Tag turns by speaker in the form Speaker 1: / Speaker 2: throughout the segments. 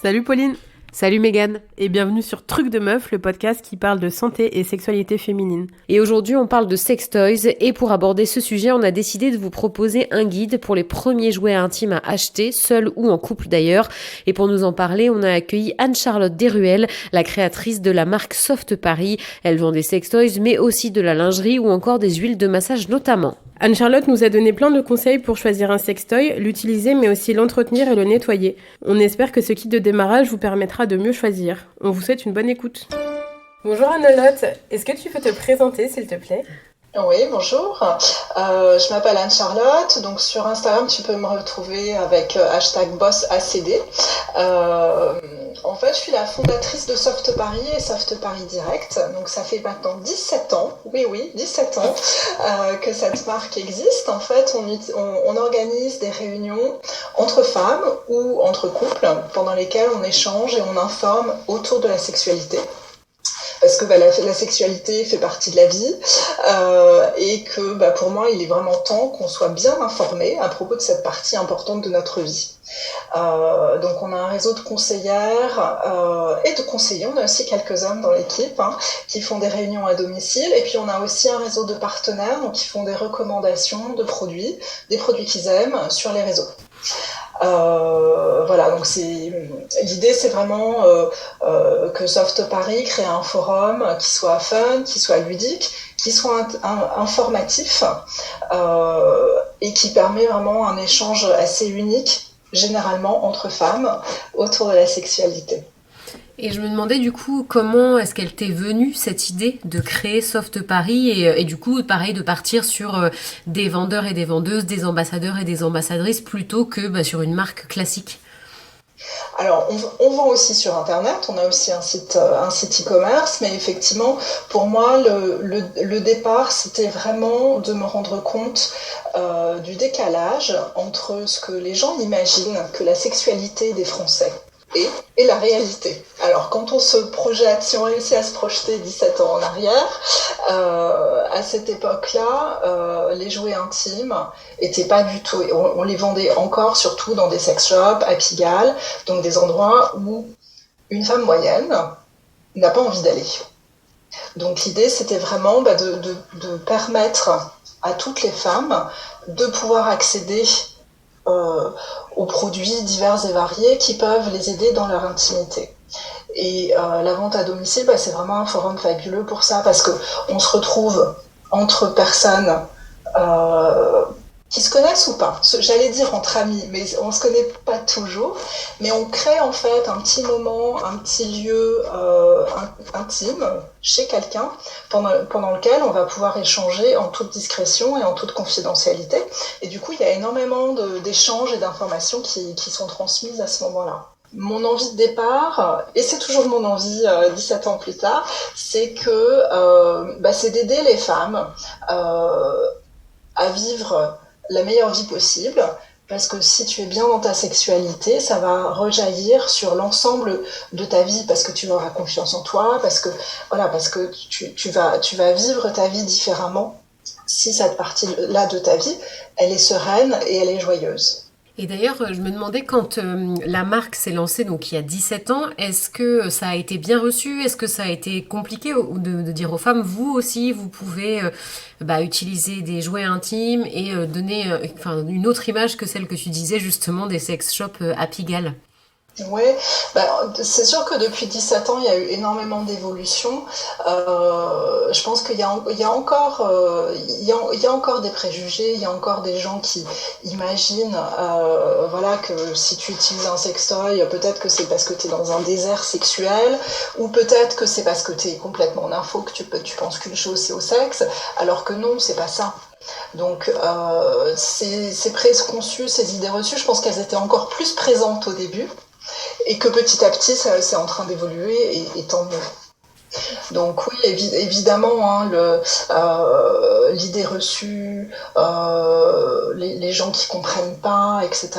Speaker 1: Salut Pauline.
Speaker 2: Salut Mégane.
Speaker 1: Et bienvenue sur Truc de Meuf, le podcast qui parle de santé et sexualité féminine.
Speaker 2: Et aujourd'hui on parle de sextoys et pour aborder ce sujet on a décidé de vous proposer un guide pour les premiers jouets intimes à acheter, seul ou en couple d'ailleurs. Et pour nous en parler on a accueilli Anne-Charlotte Desruelles, la créatrice de la marque Soft Paris. Elle vend des sextoys mais aussi de la lingerie ou encore des huiles de massage notamment.
Speaker 1: Anne-Charlotte nous a donné plein de conseils pour choisir un sextoy, l'utiliser mais aussi l'entretenir et le nettoyer. On espère que ce kit de démarrage vous permettra de mieux choisir. On vous souhaite une bonne écoute. Bonjour Anne-Charlotte, est-ce que tu peux te présenter s'il te plaît ?
Speaker 3: Oui, bonjour. Je m'appelle Anne-Charlotte. Donc sur Instagram, tu peux me retrouver avec #bossacd. En fait, je suis la fondatrice de Soft Paris et Soft Paris Direct. Donc ça fait maintenant 17 ans, oui, 17 ans que cette marque existe. En fait, on organise des réunions entre femmes ou entre couples pendant lesquelles on échange et on informe autour de la sexualité. Parce que la sexualité fait partie de la vie et que pour moi, il est vraiment temps qu'on soit bien informé à propos de cette partie importante de notre vie. Donc on a un réseau de conseillères et de conseillers, on a aussi quelques hommes dans l'équipe qui font des réunions à domicile et puis on a aussi un réseau de partenaires donc, qui font des recommandations de produits, des produits qu'ils aiment sur les réseaux. Voilà, donc l'idée c'est vraiment que Soft Paris crée un forum qui soit fun, qui soit ludique, qui soit informatif et qui permet vraiment un échange assez unique, généralement entre femmes, autour de la sexualité.
Speaker 2: Et je me demandais du coup comment est-ce qu'elle t'est venue cette idée de créer Soft Paris et du coup pareil de partir sur des vendeurs et des vendeuses, des ambassadeurs et des ambassadrices plutôt que sur une marque classique.
Speaker 3: Alors, on vend aussi sur Internet, on a aussi un site e-commerce, mais effectivement, pour moi, le départ, c'était vraiment de me rendre compte du décalage entre ce que les gens imaginent que la sexualité des Français et la réalité. Alors, quand on se projette, si on réussit à se projeter 17 ans en arrière, à cette époque-là, les jouets intimes étaient pas du tout... On les vendait encore, surtout dans des sex shops, à Pigalle, donc des endroits où une femme moyenne n'a pas envie d'aller. Donc l'idée, c'était vraiment de permettre à toutes les femmes de pouvoir accéder aux produits divers et variés qui peuvent les aider dans leur intimité. Et la vente à domicile, c'est vraiment un forum fabuleux pour ça, parce qu'on se retrouve entre personnes qui se connaissent ou pas. J'allais dire entre amis, mais on se connaît pas toujours. Mais on crée en fait un petit moment, un petit lieu intime chez quelqu'un pendant lequel on va pouvoir échanger en toute discrétion et en toute confidentialité. Et du coup, il y a énormément d'échanges et d'informations qui sont transmises à ce moment-là. Mon envie de départ, et c'est toujours mon envie 17 ans plus tard, c'est que c'est d'aider les femmes à vivre la meilleure vie possible, parce que si tu es bien dans ta sexualité, ça va rejaillir sur l'ensemble de ta vie, parce que tu auras confiance en toi, parce que tu vas vivre ta vie différemment si cette partie-là de ta vie, elle est sereine et elle est joyeuse.
Speaker 2: Et d'ailleurs, je me demandais quand la marque s'est lancée, donc il y a 17 ans, est-ce que ça a été bien reçu ? Est-ce que ça a été compliqué de dire aux femmes, vous aussi, vous pouvez utiliser des jouets intimes et donner une autre image que celle que tu disais justement des sex shops à Pigalle ?
Speaker 3: Oui, c'est sûr que depuis 17 ans, il y a eu énormément d'évolutions. Je pense qu'il y a encore des préjugés, il y a encore des gens qui imaginent que si tu utilises un sextoy, peut-être que c'est parce que tu es dans un désert sexuel, ou peut-être que c'est parce que tu es complètement nympho, que tu penses qu'une chose c'est au sexe, alors que non, c'est pas ça. Donc ces préconçus, ces idées reçues, je pense qu'elles étaient encore plus présentes au début. Et que petit à petit, c'est en train d'évoluer et tant mieux. Donc oui, évidemment, l'idée reçue, les gens qui comprennent pas, etc.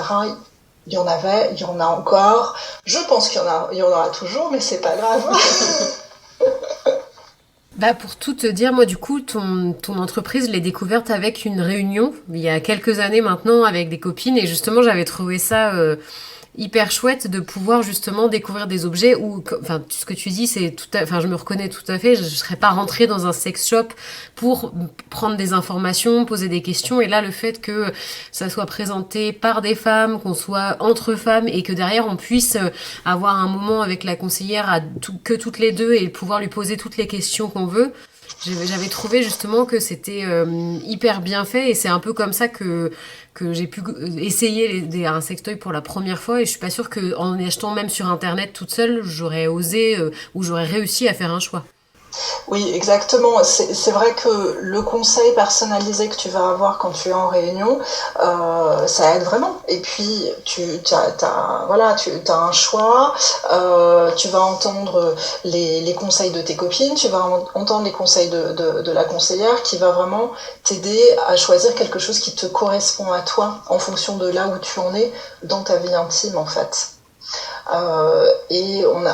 Speaker 3: Il y en avait, il y en a encore. Je pense qu'il y en aura toujours, mais c'est pas grave.
Speaker 2: Pour tout te dire, moi du coup, ton entreprise, je l'ai découverte avec une réunion, il y a quelques années maintenant, avec des copines, et justement j'avais trouvé ça hyper chouette de pouvoir justement découvrir des objets où, enfin, ce que tu dis, enfin, je me reconnais tout à fait. Je serais pas rentrée dans un sex shop pour prendre des informations, poser des questions. Et là, le fait que ça soit présenté par des femmes, qu'on soit entre femmes et que derrière on puisse avoir un moment avec la conseillère que toutes les deux et pouvoir lui poser toutes les questions qu'on veut. J'avais trouvé justement que c'était hyper bien fait et c'est un peu comme ça que j'ai pu essayer un sextoy pour la première fois et je suis pas sûre qu'en achetant même sur internet toute seule, j'aurais osé ou j'aurais réussi à faire un choix.
Speaker 3: Oui, exactement. C'est vrai que le conseil personnalisé que tu vas avoir quand tu es en réunion, ça aide vraiment. Et puis, tu as un choix, tu vas entendre les conseils de tes copines, tu vas entendre les conseils de la conseillère qui va vraiment t'aider à choisir quelque chose qui te correspond à toi en fonction de là où tu en es dans ta vie intime, en fait. Et on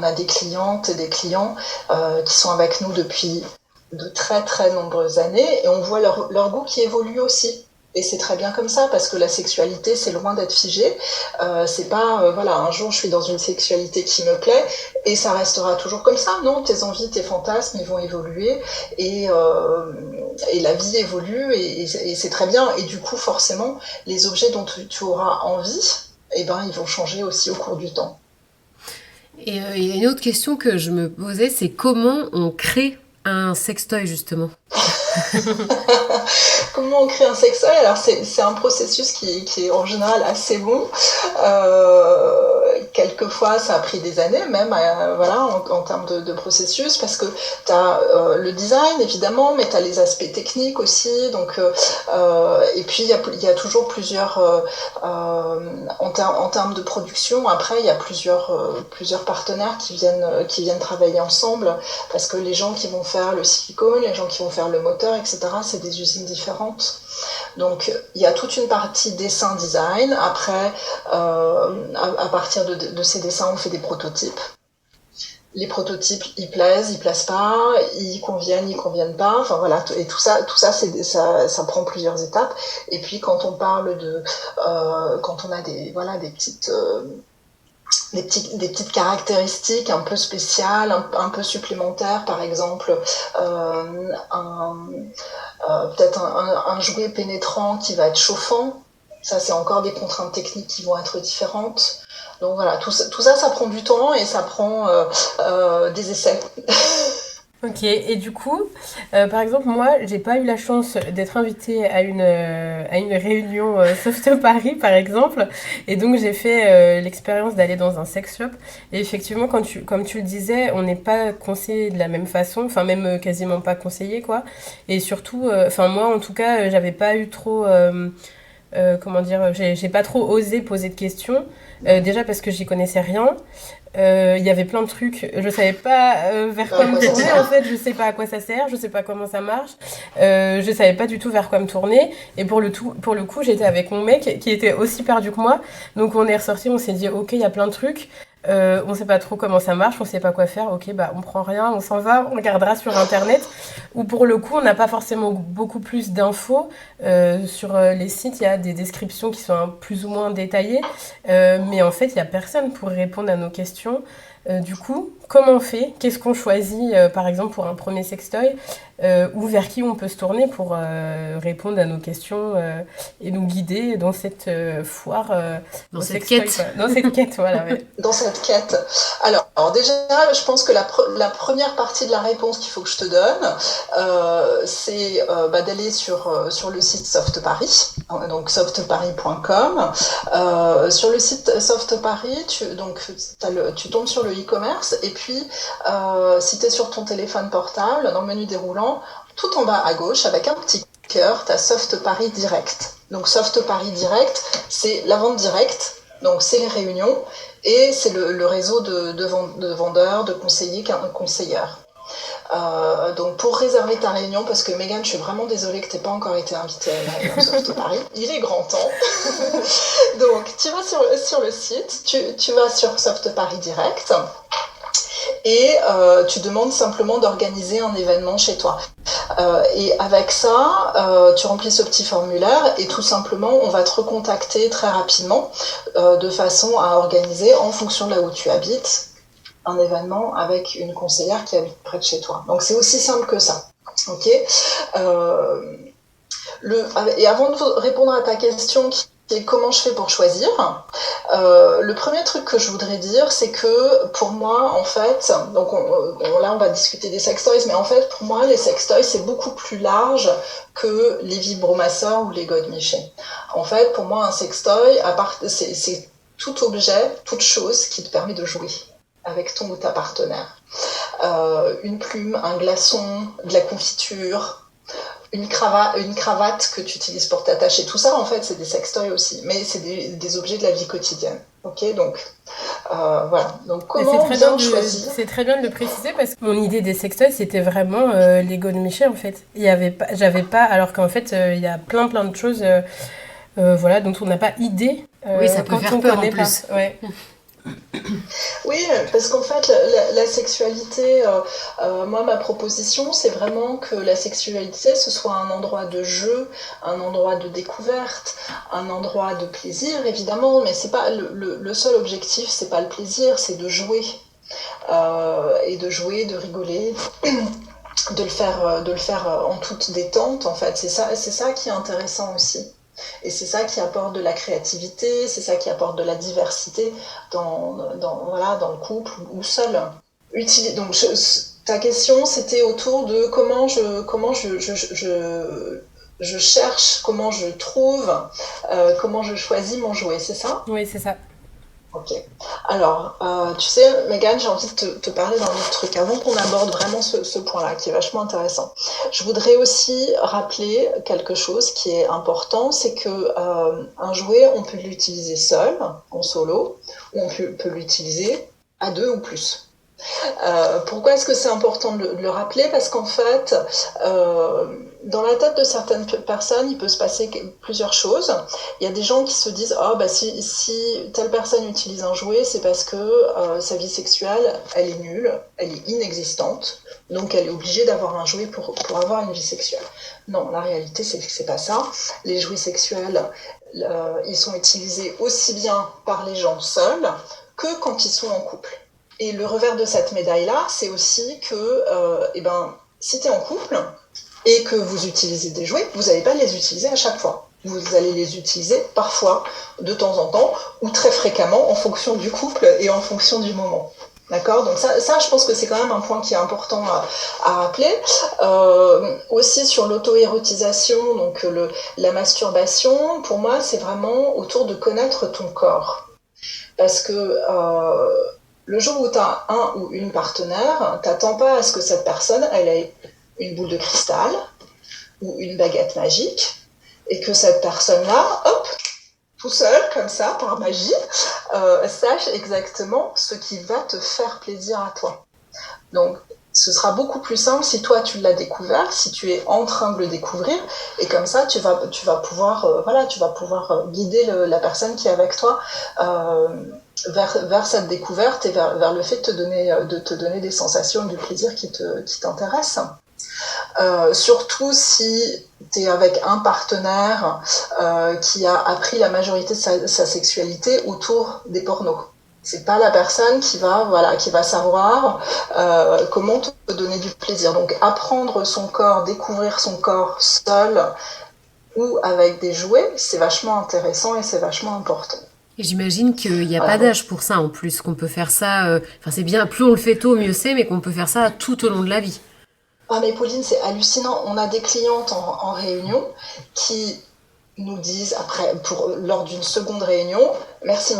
Speaker 3: a des clientes et des clients qui sont avec nous depuis de très très nombreuses années et on voit leur goût qui évolue aussi. Et c'est très bien comme ça parce que la sexualité c'est loin d'être figé. C'est pas voilà, un jour je suis dans une sexualité qui me plaît et ça restera toujours comme ça. Non, tes envies, tes fantasmes ils vont évoluer et la vie évolue et c'est très bien. Et du coup forcément les objets dont tu auras envie, eh ben, ils vont changer aussi au cours du temps.
Speaker 2: Et il y a une autre question que je me posais, c'est comment on crée un sextoy justement?
Speaker 3: Comment on crée un sextoy? Alors c'est un processus qui est en général assez long. Quelquefois ça a pris des années même voilà, en termes de processus parce que tu as le design évidemment mais tu as les aspects techniques aussi donc, et puis il y a toujours plusieurs en termes de production après il y a plusieurs partenaires qui viennent travailler ensemble parce que les gens qui vont faire le silicone, les gens qui vont faire le moteur, etc. c'est des usines différentes. Donc il y a toute une partie dessin design. Après, à partir de ces dessins, on fait des prototypes. Les prototypes, ils plaisent pas, ils conviennent pas. Enfin voilà, et tout ça, ça prend plusieurs étapes. Et puis quand on parle quand on a des petites des petites caractéristiques un peu spéciales, un peu supplémentaires, par exemple peut-être un jouet pénétrant qui va être chauffant. Ça, c'est encore des contraintes techniques qui vont être différentes. Donc voilà, tout ça, ça prend du temps et ça prend des essais.
Speaker 1: Ok, et du coup, par exemple, moi, j'ai pas eu la chance d'être invitée à une réunion Soft Paris, par exemple, et donc j'ai fait l'expérience d'aller dans un sex shop. Et effectivement, comme tu le disais, on n'est pas conseillé de la même façon, enfin même quasiment pas conseillé, quoi. Et surtout, enfin moi, en tout cas, j'avais pas eu trop, comment dire, j'ai pas trop osé poser de questions. Déjà parce que j'y connaissais rien. Il y avait plein de trucs, je savais pas vers quoi me tourner en fait, je sais pas à quoi ça sert, je sais pas comment ça marche, je savais pas du tout vers quoi me tourner et pour le coup j'étais avec mon mec qui était aussi perdu que moi, donc on est ressorti, on s'est dit ok il y a plein de trucs, on sait pas trop comment ça marche, on sait pas quoi faire, ok bah on prend rien, on s'en va, on regardera sur internet, ou pour le coup on n'a pas forcément beaucoup plus d'infos, sur les sites il y a des descriptions qui sont plus ou moins détaillées, mais en fait il y a personne pour répondre à nos questions. Du coup, comment on fait? Qu'est-ce qu'on choisit, par exemple, pour un premier sextoy, ou vers qui on peut se tourner pour répondre à nos questions et nous guider dans cette foire,
Speaker 2: dans cette quête.
Speaker 1: Dans cette quête, voilà. Ouais.
Speaker 3: Dans cette quête. Alors déjà, je pense que la première partie de la réponse qu'il faut que je te donne, c'est d'aller sur le site Soft Paris, donc softparis.com. Sur le site Soft Paris, tu tombes sur le e-commerce et puis si tu es sur ton téléphone portable, dans le menu déroulant, tout en bas à gauche, avec un petit cœur, tu as Soft Paris Direct. Donc Soft Paris Direct, c'est la vente directe, donc c'est les réunions, et c'est le réseau de vendeurs, de conseillers, conseillères. Donc pour réserver ta réunion, parce que Megan, je suis vraiment désolée que tu n'aies pas encore été invitée à la réunion Soft Paris, il est grand temps. Donc tu vas sur le site, tu vas sur Soft Paris Direct, et tu demandes simplement d'organiser un événement chez toi. Et avec ça, tu remplis ce petit formulaire et tout simplement, on va te recontacter très rapidement de façon à organiser, en fonction de là où tu habites, un événement avec une conseillère qui habite près de chez toi. Donc c'est aussi simple que ça. Ok. Et avant de répondre à ta question qui est comment je fais pour choisir, le premier truc que je voudrais dire, c'est que pour moi, en fait, donc là on va discuter des sextoys, mais en fait pour moi les sextoys c'est beaucoup plus large que les vibromasseurs ou les godemichés. En fait pour moi un sextoy, c'est tout objet, toute chose qui te permet de jouer avec ton ou ta partenaire. Une plume, un glaçon, de la confiture, une cravate que tu utilises pour t'attacher, tout ça en fait c'est des sextoys aussi, mais c'est des objets de la vie quotidienne. Ok, donc voilà. Donc comment bien choisir ?
Speaker 1: C'est très bien de le préciser parce que mon idée des sextoys c'était vraiment les godemichés en fait. J'avais pas, alors qu'en fait il y a plein de choses voilà, dont on n'a pas idée.
Speaker 2: Oui, ça peut faire peur en plus.
Speaker 1: Ouais.
Speaker 3: Oui, parce qu'en fait, la sexualité, moi, ma proposition, c'est vraiment que la sexualité, ce soit un endroit de jeu, un endroit de découverte, un endroit de plaisir, évidemment, mais c'est pas le seul objectif, c'est pas le plaisir, c'est de jouer. Et de jouer, de rigoler, de le faire en toute détente, en fait. C'est ça qui est intéressant aussi. Et c'est ça qui apporte de la créativité, c'est ça qui apporte de la diversité dans le couple ou seul. Donc ta question c'était autour de comment je cherche, comment je trouve, comment je choisis mon jouet, c'est ça ?
Speaker 1: Oui, c'est ça.
Speaker 3: Ok. Alors, tu sais, Megan, j'ai envie de te parler d'un autre truc avant qu'on aborde vraiment ce point-là, qui est vachement intéressant. Je voudrais aussi rappeler quelque chose qui est important, c'est que un jouet, on peut l'utiliser seul, en solo, ou on peut l'utiliser à 2 ou plus. Pourquoi est-ce que c'est important de le rappeler ? Parce qu'en fait, dans la tête de certaines personnes, il peut se passer plusieurs choses. Il y a des gens qui se disent « Ah, bah si telle personne utilise un jouet, c'est parce que sa vie sexuelle, elle est nulle, elle est inexistante, donc elle est obligée d'avoir un jouet pour avoir une vie sexuelle. » Non, la réalité, c'est que c'est pas ça. Les jouets sexuels, ils sont utilisés aussi bien par les gens seuls que quand ils sont en couple. Et le revers de cette médaille-là, c'est aussi que si tu es en couple et que vous utilisez des jouets, vous n'allez pas les utiliser à chaque fois. Vous allez les utiliser parfois, de temps en temps, ou très fréquemment, en fonction du couple et en fonction du moment. D'accord ? Donc ça, je pense que c'est quand même un point qui est important à rappeler. Aussi sur l'auto-érotisation, donc la masturbation, pour moi, c'est vraiment autour de connaître ton corps. Parce que le jour où tu as un ou une partenaire, t'attends pas à ce que cette personne elle ait une boule de cristal ou une baguette magique et que cette personne-là, hop, tout seul, comme ça, par magie, sache exactement ce qui va te faire plaisir à toi. Donc, ce sera beaucoup plus simple si toi tu l'as découvert, si tu es en train de le découvrir, et comme ça tu vas pouvoir guider la personne qui est avec toi vers cette découverte et vers le fait de te donner des sensations, du plaisir qui t'intéressent. Surtout si tu es avec un partenaire qui a appris la majorité de sa sexualité autour des pornos. C'est pas la personne qui va savoir comment te donner du plaisir. Donc apprendre son corps, découvrir son corps seul ou avec des jouets, c'est vachement intéressant et c'est vachement important.
Speaker 2: Et j'imagine qu'il n'y a pas d'âge pour ça en plus, qu'on peut faire ça, c'est bien, plus on le fait tôt, mieux c'est, mais qu'on peut faire ça tout au long de la vie.
Speaker 3: Ah mais Pauline, c'est hallucinant. On a des clientes en réunion qui nous disent lors d'une seconde réunion, merci,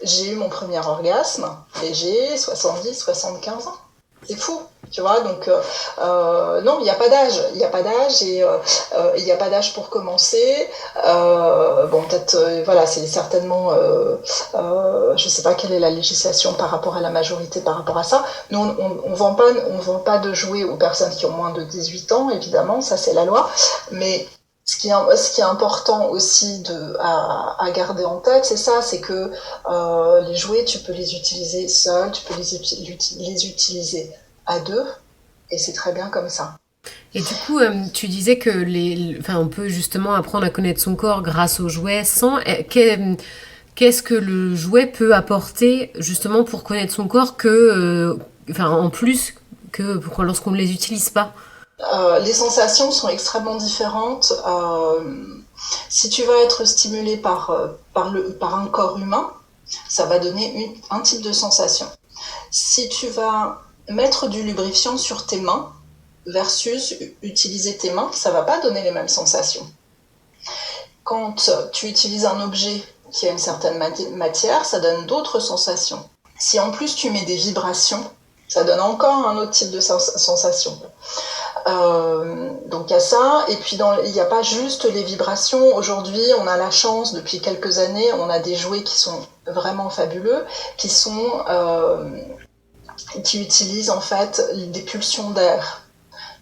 Speaker 3: j'ai eu mon premier orgasme et j'ai 70-75 ans. C'est fou, tu vois, donc non, il n'y a pas d'âge et il n'y a pas d'âge pour commencer. Bon, peut-être, c'est certainement, je sais pas quelle est la législation par rapport à la majorité par rapport à ça. Nous, on vend pas de jouets aux personnes qui ont moins de 18 ans, évidemment, ça c'est la loi, mais Ce qui est important aussi à garder en tête, c'est ça, c'est que les jouets, tu peux les utiliser seuls, tu peux les utiliser à deux, et c'est très bien comme ça.
Speaker 2: Et du coup, tu disais que on peut justement apprendre à connaître son corps grâce aux jouets sans. Qu'est-ce que le jouet peut apporter justement pour connaître son corps en plus que lorsqu'on ne les utilise pas?
Speaker 3: Les sensations sont extrêmement différentes. Si tu vas être stimulé par un corps humain, ça va donner un type de sensation. Si tu vas mettre du lubrifiant sur tes mains versus utiliser tes mains, ça va pas donner les mêmes sensations. Quand tu utilises un objet qui a une certaine matière, ça donne d'autres sensations. Si en plus tu mets des vibrations, ça donne encore un autre type de sensation. Donc il y a ça, et puis il n'y a pas juste les vibrations. Aujourd'hui, on a la chance, depuis quelques années, on a des jouets qui sont vraiment fabuleux, qui utilisent en fait des pulsions d'air.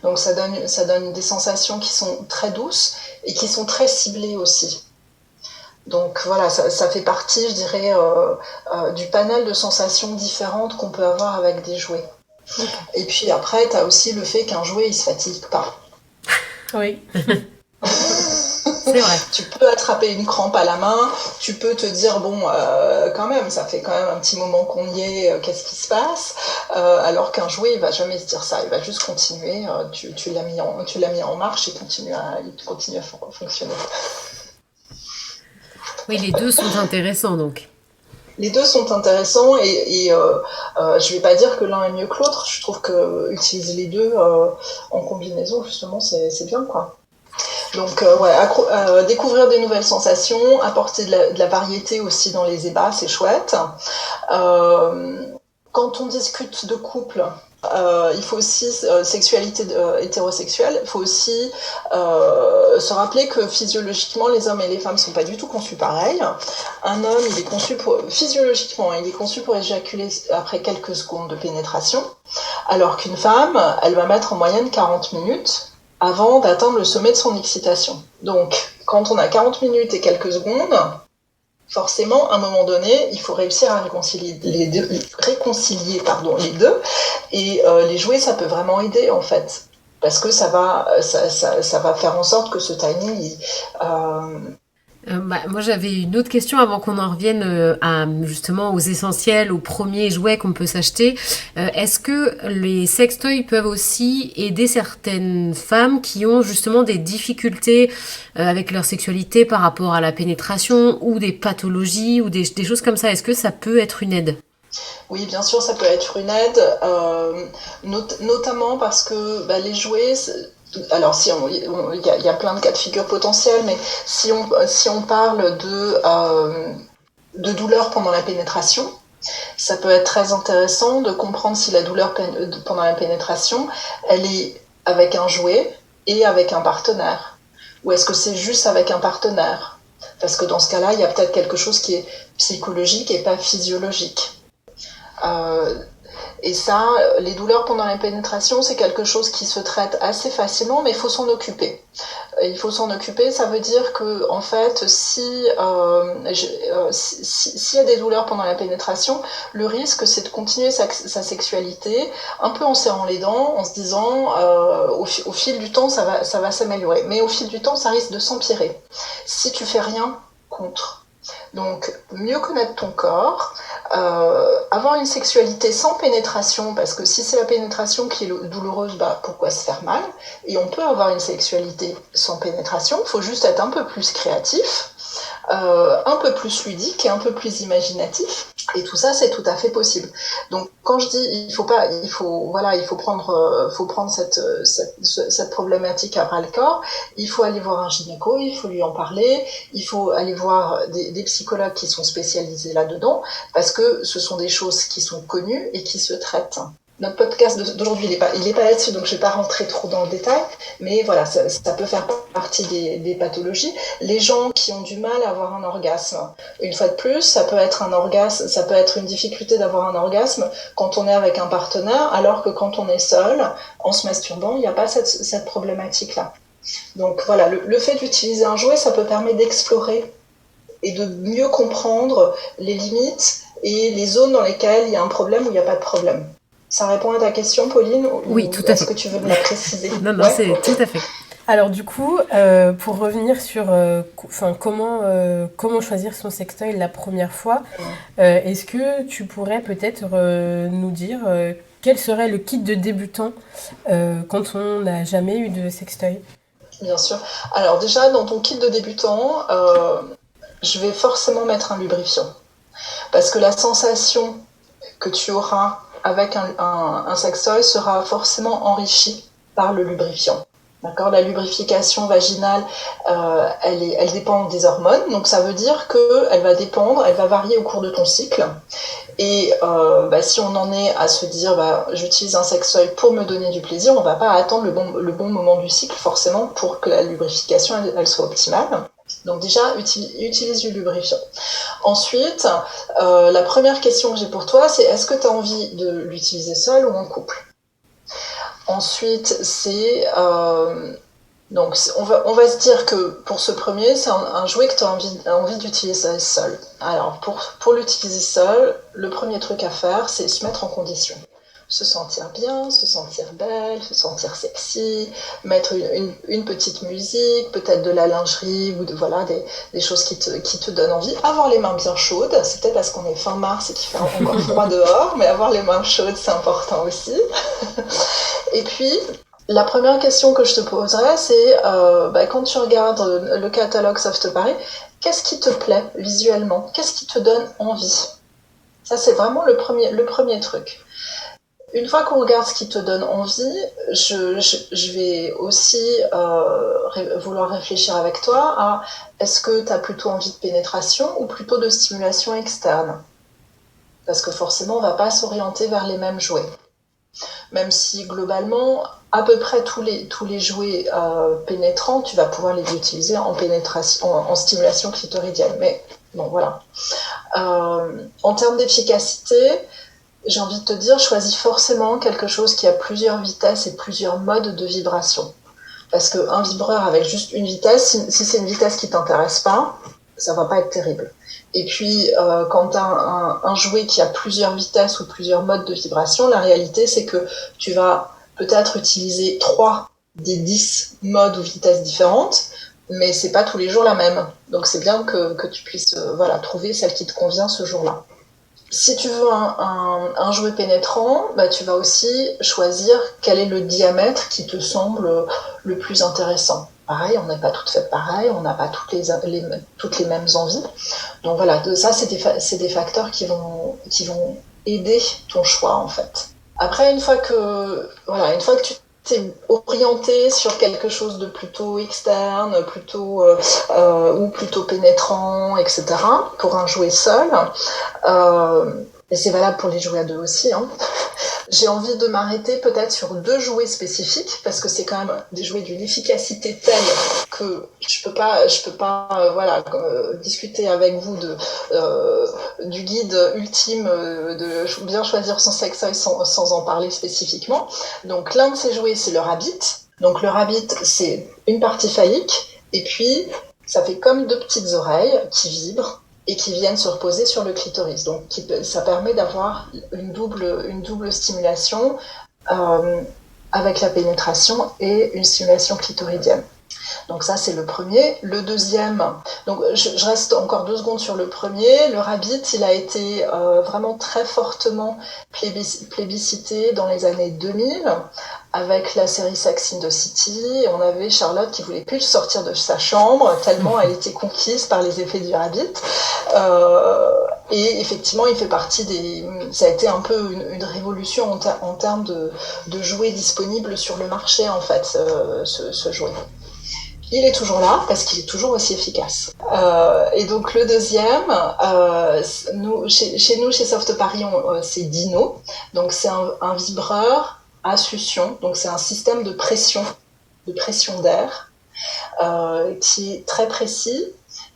Speaker 3: Donc ça donne des sensations qui sont très douces et qui sont très ciblées aussi. Donc voilà, ça fait partie, je dirais, du panel de sensations différentes qu'on peut avoir avec des jouets. Okay. Et puis après, tu as aussi le fait qu'un jouet, il se fatigue pas.
Speaker 1: Oui.
Speaker 2: C'est vrai.
Speaker 3: Tu peux attraper une crampe à la main, tu peux te dire, quand même, ça fait quand même un petit moment qu'on y est, qu'est-ce qui se passe, alors qu'un jouet, il va jamais se dire ça, il va juste continuer, tu l'as mis en marche et il continue à fonctionner.
Speaker 2: Oui, les deux sont intéressants donc.
Speaker 3: Les deux sont intéressants et je vais pas dire que l'un est mieux que l'autre. Je trouve que utiliser les deux en combinaison, justement, c'est bien, quoi. Donc, découvrir des nouvelles sensations, apporter de la variété aussi dans les ébats, c'est chouette. Quand on discute de couple, il faut aussi, sexualité hétérosexuelle, il faut aussi se rappeler que physiologiquement, les hommes et les femmes ne sont pas du tout conçus pareil. Un homme, physiologiquement, il est conçu pour éjaculer après quelques secondes de pénétration, alors qu'une femme, elle va mettre en moyenne 40 minutes avant d'atteindre le sommet de son excitation. Donc, quand on a 40 minutes et quelques secondes, forcément, à un moment donné, il faut réussir à réconcilier les deux. Et les jouets, ça peut vraiment aider, en fait. Parce que ça va faire en sorte que ce timing...
Speaker 2: Moi, j'avais une autre question avant qu'on en revienne justement aux essentiels, aux premiers jouets qu'on peut s'acheter. Est-ce que les sextoys peuvent aussi aider certaines femmes qui ont justement des difficultés avec leur sexualité par rapport à la pénétration ou des pathologies ou des choses comme ça? Est-ce que ça peut être une aide?
Speaker 3: Oui, bien sûr, ça peut être une aide, notamment parce que les jouets... Alors, il y a plein de cas de figure potentiels, mais si on parle de douleur pendant la pénétration, ça peut être très intéressant de comprendre si la douleur pendant la pénétration, elle est avec un jouet et avec un partenaire. Ou est-ce que c'est juste avec un partenaire? Parce que dans ce cas-là, il y a peut-être quelque chose qui est psychologique et pas physiologique. Et ça, les douleurs pendant la pénétration, c'est quelque chose qui se traite assez facilement, mais il faut s'en occuper. Il faut s'en occuper, ça veut dire que, en fait, s'il y a des douleurs pendant la pénétration, le risque, c'est de continuer sa sexualité, un peu en serrant les dents, en se disant, au fil du temps, ça va s'améliorer. Mais au fil du temps, ça risque de s'empirer. Si tu fais rien contre. Donc, mieux connaître ton corps, avoir une sexualité sans pénétration, parce que si c'est la pénétration qui est douloureuse, pourquoi se faire mal? Et on peut avoir une sexualité sans pénétration, il faut juste être un peu plus créatif, un peu plus ludique et un peu plus imaginatif. Et tout ça, c'est tout à fait possible. Donc, quand je dis, il faut prendre cette problématique à bras le corps. Il faut aller voir un gynéco, il faut lui en parler. Il faut aller voir des psychologues qui sont spécialisés là-dedans, parce que ce sont des choses qui sont connues et qui se traitent. Notre podcast d'aujourd'hui, il est pas là-dessus, donc je vais pas rentrer trop dans le détail, mais voilà, ça peut faire partie des pathologies. Les gens qui ont du mal à avoir un orgasme, une fois de plus, ça peut être une difficulté d'avoir un orgasme quand on est avec un partenaire, alors que quand on est seul, en se masturbant, il n'y a pas cette problématique-là. Donc voilà, le fait d'utiliser un jouet, ça peut permettre d'explorer et de mieux comprendre les limites et les zones dans lesquelles il y a un problème ou il n'y a pas de problème. Ça répond à ta question, Pauline,
Speaker 2: Oui, tout à
Speaker 3: est-ce
Speaker 2: fait.
Speaker 3: que tu veux me la préciser?
Speaker 2: Non,
Speaker 3: Ouais.
Speaker 2: c'est tout à fait.
Speaker 1: Alors du coup, pour revenir sur comment choisir son sextoy la première fois, est-ce que tu pourrais peut-être nous dire quel serait le kit de débutant quand on n'a jamais eu de sextoy?
Speaker 3: Bien sûr. Alors déjà, dans ton kit de débutant, je vais forcément mettre un lubrifiant. Parce que la sensation que tu auras avec un sextoy sera forcément enrichie par le lubrifiant. D'accord. La lubrification vaginale, elle dépend des hormones, donc ça veut dire qu'elle va dépendre, elle va varier au cours de ton cycle. Et si on en est à se dire j'utilise un sextoy pour me donner du plaisir, on ne va pas attendre le bon moment du cycle forcément pour que la lubrification elle soit optimale. Donc déjà, utilise du lubrifiant. Ensuite, la première question que j'ai pour toi, c'est est-ce que tu as envie de l'utiliser seul ou en couple? Ensuite, donc on va se dire que pour ce premier, c'est un jouet que tu as envie d'utiliser seul. Alors pour l'utiliser seul, le premier truc à faire, c'est se mettre en condition. Se sentir bien, se sentir belle, se sentir sexy, mettre une petite musique, peut-être de la lingerie ou des choses qui te donnent envie. Avoir les mains bien chaudes, c'est peut-être parce qu'on est fin mars et qu'il fait encore froid dehors, mais avoir les mains chaudes, c'est important aussi. Et puis, la première question que je te poserais, c'est quand tu regardes le catalogue Soft Paris, qu'est-ce qui te plaît visuellement? Qu'est-ce qui te donne envie? Ça, c'est vraiment le premier truc. Une fois qu'on regarde ce qui te donne envie, je vais aussi vouloir réfléchir avec toi à est-ce que tu as plutôt envie de pénétration ou plutôt de stimulation externe? Parce que forcément, on ne va pas s'orienter vers les mêmes jouets. Même si globalement, à peu près tous les jouets pénétrants, tu vas pouvoir les utiliser en stimulation clitoridienne. Mais bon, voilà. En termes d'efficacité, j'ai envie de te dire, choisis forcément quelque chose qui a plusieurs vitesses et plusieurs modes de vibration. Parce qu'un vibreur avec juste une vitesse, si c'est une vitesse qui ne t'intéresse pas, ça ne va pas être terrible. Et puis, quand tu as un jouet qui a plusieurs vitesses ou plusieurs modes de vibration, la réalité, c'est que tu vas peut-être utiliser 3 des 10 modes ou vitesses différentes, mais c'est pas tous les jours la même. Donc, c'est bien que tu puisses trouver celle qui te convient ce jour-là. Si tu veux un jouet pénétrant, tu vas aussi choisir quel est le diamètre qui te semble le plus intéressant. Pareil, on n'est pas toutes faites pareil, on n'a pas toutes les mêmes envies. Donc voilà, ça c'est des facteurs qui vont aider ton choix en fait. Après, une fois que tu t'es orienté sur quelque chose de plutôt externe, ou plutôt pénétrant, etc., pour un jouet seul, et c'est valable pour les jouets à deux aussi, j'ai envie de m'arrêter peut-être sur 2 jouets spécifiques, parce que c'est quand même des jouets d'une efficacité telle que je peux pas discuter avec vous du guide ultime de bien choisir son sextoy sans en parler spécifiquement. Donc l'un de ces jouets, c'est le rabbit. Donc le rabbit, c'est une partie phallique, et puis ça fait comme 2 petites oreilles qui vibrent et qui viennent se reposer sur le clitoris. Donc ça permet d'avoir une double stimulation avec la pénétration et une stimulation clitoridienne. Donc ça, c'est le premier. Le deuxième, donc je reste encore 2 secondes sur le premier. Le rabbit, il a été vraiment très fortement plébiscité dans les années 2000 avec la série Sex in the City. On avait Charlotte qui voulait plus sortir de sa chambre tellement elle était conquise par les effets du rabbit. Et effectivement, il fait partie ça a été un peu une révolution en termes de jouets disponibles sur le marché, en fait, ce jouet. Il est toujours là parce qu'il est toujours aussi efficace. Et donc le deuxième, chez Soft Paris, c'est Dino. Donc c'est un vibreur à succion. Donc c'est un système de pression d'air qui est très précis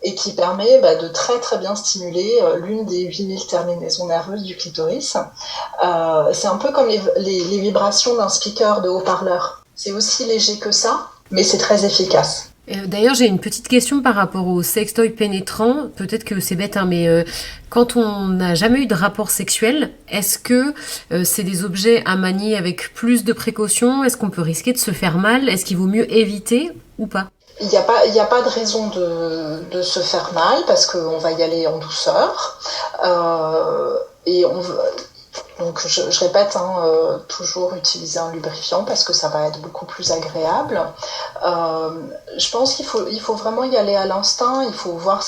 Speaker 3: et qui permet de très très bien stimuler l'une des 8000 terminaisons nerveuses du clitoris. C'est un peu comme les vibrations d'un speaker de haut-parleur. C'est aussi léger que ça, mais c'est très efficace.
Speaker 2: D'ailleurs, j'ai une petite question par rapport aux sextoys pénétrants. Peut-être que c'est bête, hein, mais quand on n'a jamais eu de rapport sexuel, est-ce que c'est des objets à manier avec plus de précautions? Est-ce qu'on peut risquer de se faire mal? Est-ce qu'il vaut mieux éviter ou pas?
Speaker 3: Il y a pas de raison de se faire mal parce qu'on va y aller en douceur. Et donc je répète, hein, toujours utiliser un lubrifiant parce que ça va être beaucoup plus agréable. Je pense il faut vraiment y aller à l'instinct, il faut voir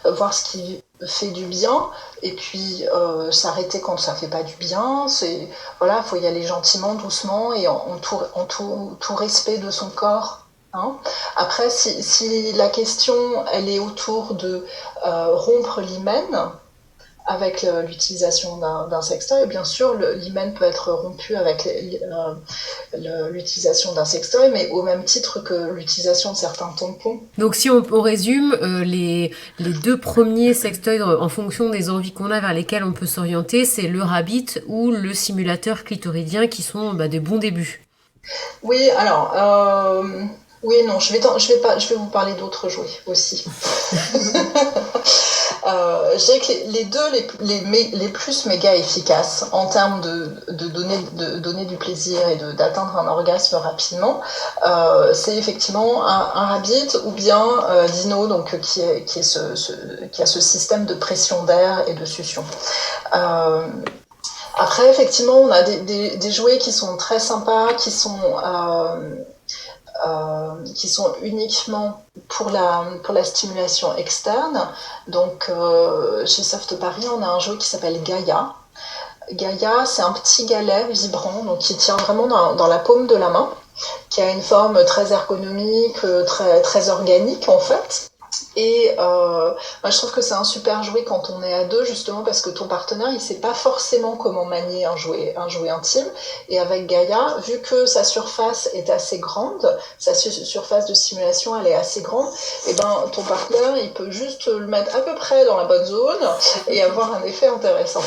Speaker 3: voir ce qui fait du bien et puis s'arrêter quand ça fait pas du bien. Voilà, faut y aller gentiment, doucement et tout respect de son corps. Hein. Après, si la question elle est autour de rompre l'hymen, avec l'utilisation d'un sextoy, bien sûr, l'hymen peut être rompu avec l'utilisation d'un sextoy, mais au même titre que l'utilisation de certains tampons.
Speaker 2: Donc si on résume, les deux premiers sextoys en fonction des envies qu'on a vers lesquelles on peut s'orienter, c'est le Rabbit ou le simulateur clitoridien qui sont des bons débuts.
Speaker 3: Oui, alors... oui, non, je vais vous parler d'autres jouets aussi. Je dirais que les deux les plus méga efficaces en termes de donner du plaisir et d'atteindre un orgasme rapidement, c'est effectivement un Rabbit ou bien Dino, donc qui a ce système de pression d'air et de succion. Après, effectivement, on a des jouets qui sont très sympas, qui sont uniquement pour la stimulation externe. Donc, chez Soft Paris, on a un jeu qui s'appelle Gaïa. Gaïa, c'est un petit galet vibrant, donc qui tient vraiment dans la paume de la main, qui a une forme très ergonomique, très organique en fait. Et moi, je trouve que c'est un super jouet quand on est à deux, justement parce que ton partenaire, il sait pas forcément comment manier un jouet intime. Et avec Gaïa, vu que sa surface est assez grande, sa surface de stimulation, elle est assez grande, et ben ton partenaire, il peut juste le mettre à peu près dans la bonne zone et avoir un effet intéressant.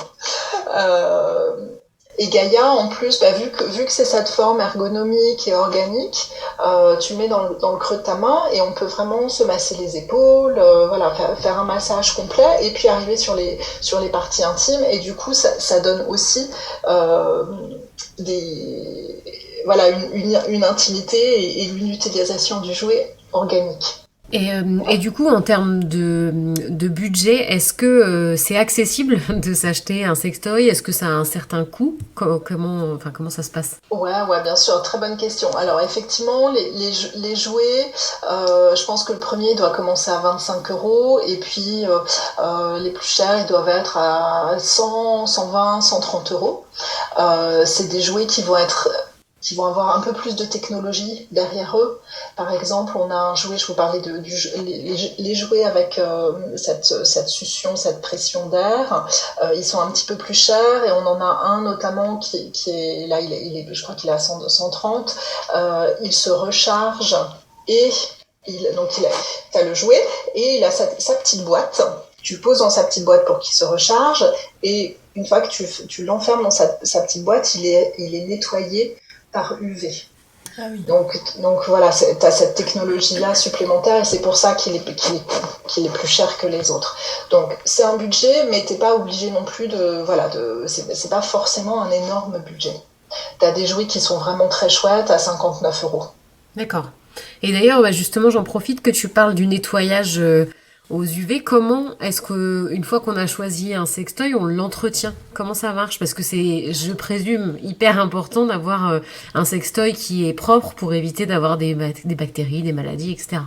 Speaker 3: Et Gaïa, en plus, vu que c'est cette forme ergonomique et organique, tu le mets dans le creux de ta main et on peut vraiment se masser les épaules, voilà, faire un massage complet et puis arriver sur les parties intimes. Et du coup, ça donne aussi voilà, une intimité et une utilisation du jouet organique.
Speaker 2: Et du coup, en termes de budget, est-ce que c'est accessible de s'acheter un sextoy? Est-ce que ça a un certain coût? Comment ça se passe?
Speaker 3: Ouais, bien sûr, très bonne question. Alors effectivement, les jouets, je pense que le premier doit commencer à 25 € et puis les plus chers, ils doivent être à 100, 120, 130 €. C'est des jouets qui vont avoir un peu plus de technologie derrière eux. Par exemple, on a un jouet, je vous parlais les jouets avec cette succion, cette pression d'air, ils sont un petit peu plus chers et on en a un notamment qui est là, je crois qu'il est à 130, il se recharge et t'as le jouet et il a sa petite boîte. Tu le poses dans sa petite boîte pour qu'il se recharge et une fois que tu l'enfermes dans sa petite boîte, il est nettoyé par UV.
Speaker 1: Ah oui.
Speaker 3: Donc voilà, tu as cette technologie-là supplémentaire et c'est pour ça qu'il est plus cher que les autres. Donc c'est un budget, mais t'es pas obligé non plus c'est pas forcément un énorme budget. Tu as des jouets qui sont vraiment très chouettes à 59 €.
Speaker 2: D'accord. Et d'ailleurs, justement, j'en profite que tu parles du nettoyage aux UV. Comment est-ce qu'une fois qu'on a choisi un sextoy, on l'entretient? Comment ça marche? Parce que c'est, je présume, hyper important d'avoir un sextoy qui est propre pour éviter d'avoir des bactéries, des maladies, etc.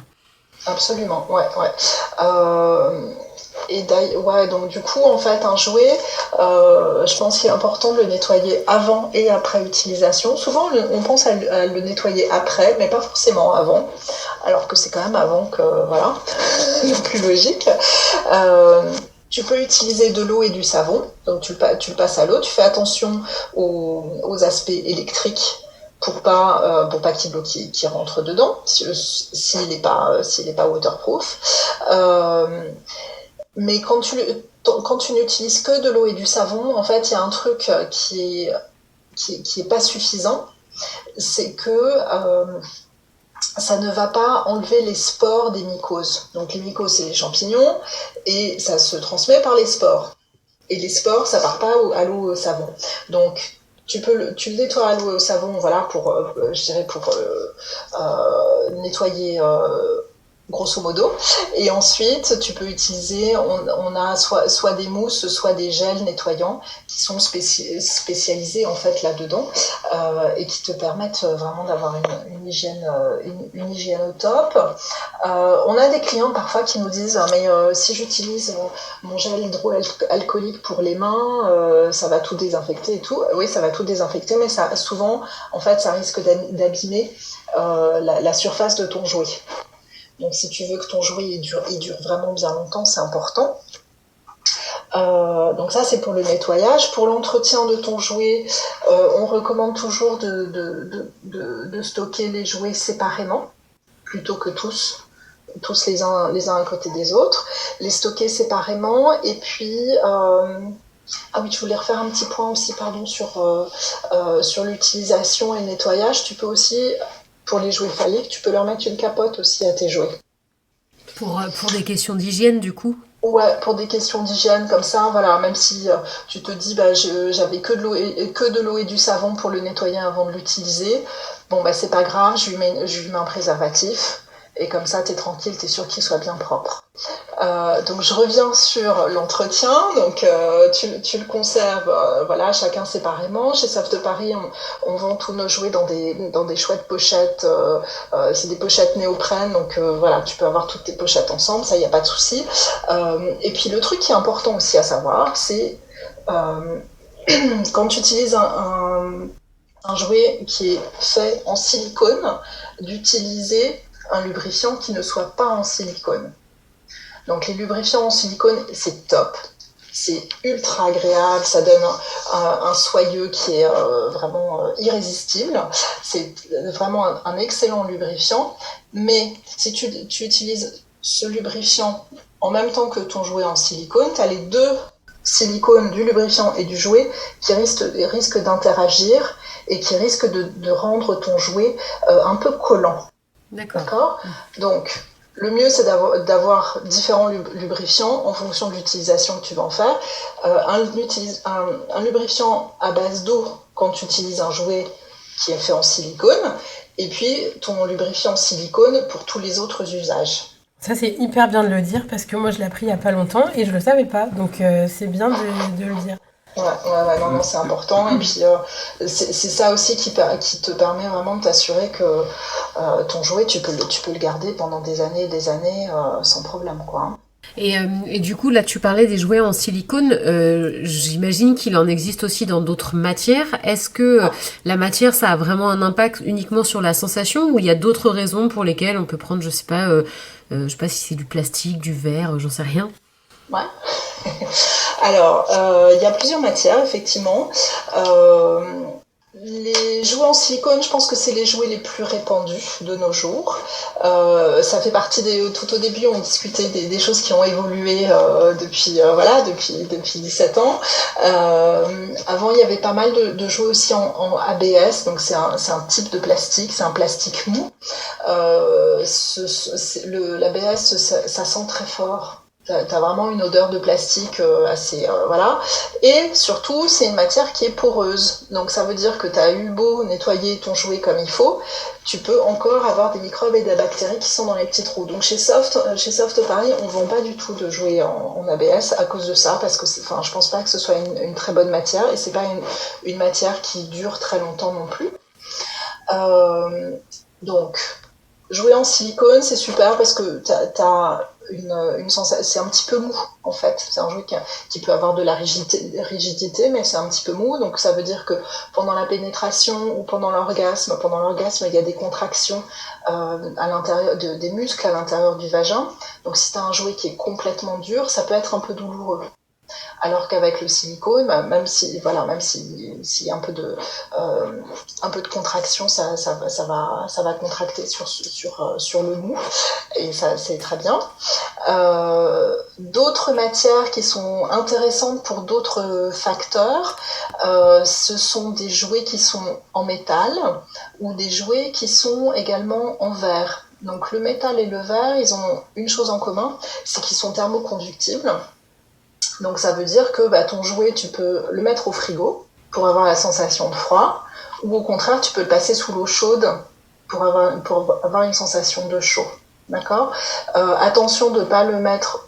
Speaker 3: Absolument, ouais. Donc du coup, en fait, un jouet, je pense qu'il est important de le nettoyer avant et après utilisation. Souvent, on pense à le nettoyer après, mais pas forcément avant, alors que c'est quand même avant que, voilà, le plus logique. Tu peux utiliser de l'eau et du savon, donc tu le passes à l'eau, tu fais attention aux aspects électriques pour pas qu'il y ait de l'eau qui rentre dedans, s'il n'est pas waterproof. Mais quand tu n'utilises que de l'eau et du savon, en fait, il y a un truc qui est pas suffisant, c'est que ça ne va pas enlever les spores des mycoses. Donc les mycoses, c'est les champignons, et ça se transmet par les spores. Et les spores, ça part pas à l'eau au savon. Donc tu le nettoies à l'eau au savon, voilà, je dirais pour nettoyer grosso modo. Et ensuite, tu peux utiliser, on a soit des mousses, soit des gels nettoyants qui sont spécialisés en fait là-dedans et qui te permettent vraiment d'avoir une hygiène au top. On a des clients parfois qui nous disent mais si j'utilise mon gel hydroalcoolique pour les mains, ça va tout désinfecter et tout. Oui, ça va tout désinfecter, mais ça, souvent, en fait, ça risque d'abîmer la surface de ton jouet. Donc si tu veux que ton jouet il dure vraiment bien longtemps, c'est important. Donc ça c'est pour le nettoyage. Pour l'entretien de ton jouet, on recommande toujours de stocker les jouets séparément, plutôt que tous les uns à côté des autres. Les stocker séparément et puis... Ah oui, je voulais refaire un petit point aussi, pardon, sur l'utilisation et le nettoyage. Tu peux aussi... Pour les jouets phalliques, tu peux leur mettre une capote aussi à tes jouets.
Speaker 2: Pour des questions d'hygiène, du coup?
Speaker 3: Ouais, pour des questions d'hygiène comme ça, voilà, même si tu te dis j'avais que de l'eau et du savon pour le nettoyer avant de l'utiliser, bon bah c'est pas grave, je lui mets un préservatif et comme ça t'es tranquille, t'es sûr qu'il soit bien propre. Donc je reviens sur l'entretien, donc tu le conserves, voilà, chacun séparément. Chez Soft Paris, on vend tous nos jouets dans des chouettes pochettes, c'est des pochettes néoprène, donc voilà, tu peux avoir toutes tes pochettes ensemble, ça y a pas de souci. Et puis le truc qui est important aussi à savoir, c'est quand tu utilises un jouet qui est fait en silicone, d'utiliser un lubrifiant qui ne soit pas en silicone. Donc les lubrifiants en silicone, c'est top. C'est ultra agréable, ça donne un soyeux qui est vraiment irrésistible. C'est vraiment un excellent lubrifiant. Mais si tu utilises ce lubrifiant en même temps que ton jouet en silicone, tu as les deux silicones du lubrifiant et du jouet qui risquent d'interagir et qui risquent de rendre ton jouet un peu collant. D'accord. Donc, le mieux, c'est d'avoir différents lubrifiants en fonction de l'utilisation que tu vas en faire. Un lubrifiant à base d'eau quand tu utilises un jouet qui est fait en silicone, et puis ton lubrifiant silicone pour tous les autres usages.
Speaker 1: Ça, c'est hyper bien de le dire parce que moi, je l'ai appris il n'y a pas longtemps et je ne le savais pas. Donc, c'est bien de le dire.
Speaker 3: Ouais, non, c'est important. Et puis, c'est ça aussi qui te permet vraiment de t'assurer que ton jouet, tu peux le garder pendant des années et des années sans problème, quoi.
Speaker 2: Et du coup, là, tu parlais des jouets en silicone. J'imagine qu'il en existe aussi dans d'autres matières. Est-ce que la matière, ça a vraiment un impact uniquement sur la sensation ou il y a d'autres raisons pour lesquelles on peut prendre, je sais pas si c'est du plastique, du verre, j'en sais rien.
Speaker 3: Ouais. Alors, il y a plusieurs matières, effectivement. Les jouets en silicone, je pense que c'est les jouets les plus répandus de nos jours. Ça fait partie tout au début, on discutait des choses qui ont évolué depuis 17 ans. Avant, il y avait pas mal de jouets aussi en ABS, donc c'est un type de plastique, c'est un plastique mou. L'ABS, ça sent très fort. T'as vraiment une odeur de plastique assez... voilà. Et surtout, c'est une matière qui est poreuse. Donc ça veut dire que t'as eu beau nettoyer ton jouet comme il faut, tu peux encore avoir des microbes et des bactéries qui sont dans les petits trous. Donc chez Soft Paris, on vend pas du tout de jouets en ABS à cause de ça, parce que je pense pas que ce soit une très bonne matière, et c'est pas une matière qui dure très longtemps non plus. Donc, jouer en silicone, c'est super parce que t'as une sensation, c'est un petit peu mou en fait. C'est un jouet qui peut avoir de la rigidité, mais c'est un petit peu mou. Donc ça veut dire que pendant la pénétration ou pendant l'orgasme, il y a des contractions à l'intérieur des muscles à l'intérieur du vagin. Donc si t'as un jouet qui est complètement dur, ça peut être un peu douloureux. Alors qu'avec le silicone, s'il y a un peu de contraction, ça va contracter sur le mou, et ça c'est très bien. D'autres matières qui sont intéressantes pour d'autres facteurs, ce sont des jouets qui sont en métal ou des jouets qui sont également en verre. Donc le métal et le verre, ils ont une chose en commun, c'est qu'ils sont thermoconductibles. Donc ça veut dire que ton jouet, tu peux le mettre au frigo pour avoir la sensation de froid, ou au contraire, tu peux le passer sous l'eau chaude pour avoir une sensation de chaud. D'accord ? Attention de pas le mettre